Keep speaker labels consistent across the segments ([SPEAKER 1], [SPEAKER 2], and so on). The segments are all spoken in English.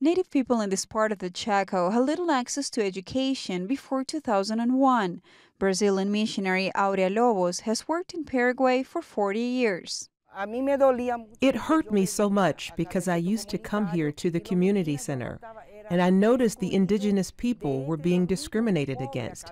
[SPEAKER 1] Native people in this part of the Chaco had little access to education before 2001. Brazilian missionary Aurea Lobos has worked in Paraguay for 40 years.
[SPEAKER 2] It hurt me so much because I used to come here to the community center, and I noticed the indigenous people were being discriminated against.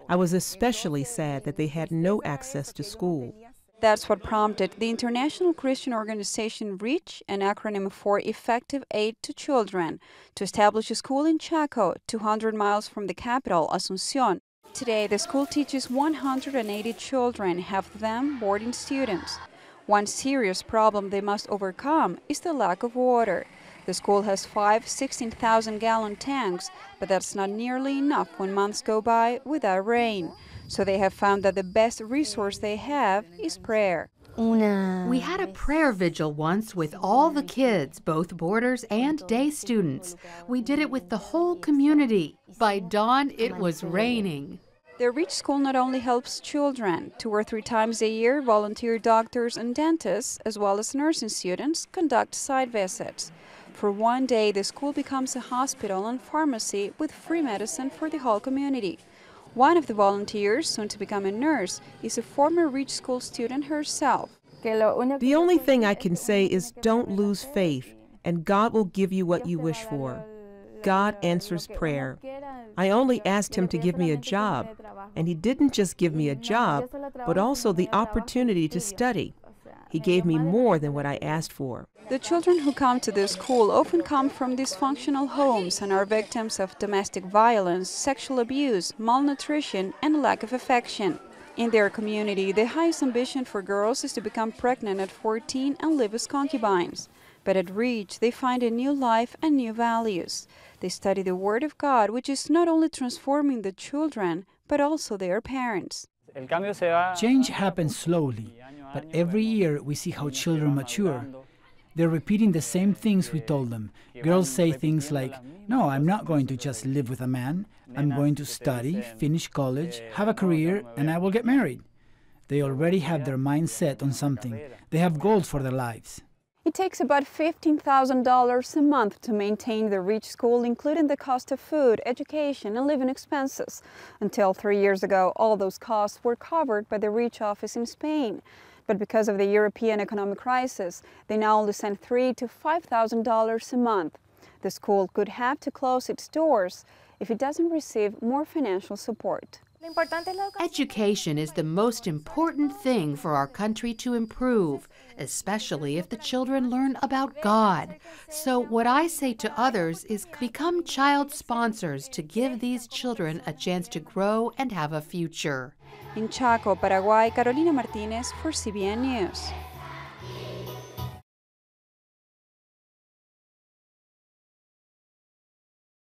[SPEAKER 2] I was especially sad that they had no access to school.
[SPEAKER 1] That's what prompted the international Christian organization REACH, an acronym for Effective Aid to Children, to establish a school in Chaco, 200 miles from the capital, Asunción. Today, the school teaches 180 children, half of them boarding students. One serious problem they must overcome is the lack of water. The school has 5 16,000-gallon tanks, but that's not nearly enough when months go by without rain. So they have found that the best resource they have is prayer.
[SPEAKER 3] We had a prayer vigil once with all the kids, both boarders and day students. We did it with the whole community. By dawn, it was raining.
[SPEAKER 1] The REACH school not only helps children. 2 or 3 times a year, volunteer doctors and dentists, as well as nursing students, conduct site visits. For one day, the school becomes a hospital and pharmacy with free medicine for the whole community. One of the volunteers, soon to become a nurse, is a former REACH school student herself.
[SPEAKER 2] The only thing I can say is don't lose faith, and God will give you what you wish for. God answers prayer. I only asked Him to give me a job, and He didn't just give me a job, but also the opportunity to study. He gave me more than what I asked for.
[SPEAKER 1] The children who come to this school often come from dysfunctional homes and are victims of domestic violence, sexual abuse, malnutrition, and lack of affection. In their community, the highest ambition for girls is to become pregnant at 14 and live as concubines. But at REACH, they find a new life and new values. They study the Word of God, which is not only transforming the children, but also their parents.
[SPEAKER 4] Change happens slowly, but every year we see how children mature. They're repeating the same things we told them. Girls say things like, "No, I'm not going to just live with a man. I'm going to study, finish college, have a career, and I will get married." They already have their mind set on something. They have goals for their lives.
[SPEAKER 1] It takes about $15,000 a month to maintain the REACH school, including the cost of food, education, and living expenses. Until 3 years ago, all those costs were covered by the REACH office in Spain. But because of the European economic crisis, they now only send $3,000 to $5,000 a month. The school could have to close its doors if it doesn't receive more financial support.
[SPEAKER 3] Education is the most important thing for our country to improve, especially if the children learn about God. So what I say to others is become child sponsors to give these children a chance to grow and have a future.
[SPEAKER 1] In Chaco, Paraguay, Carolina Martinez for CBN News.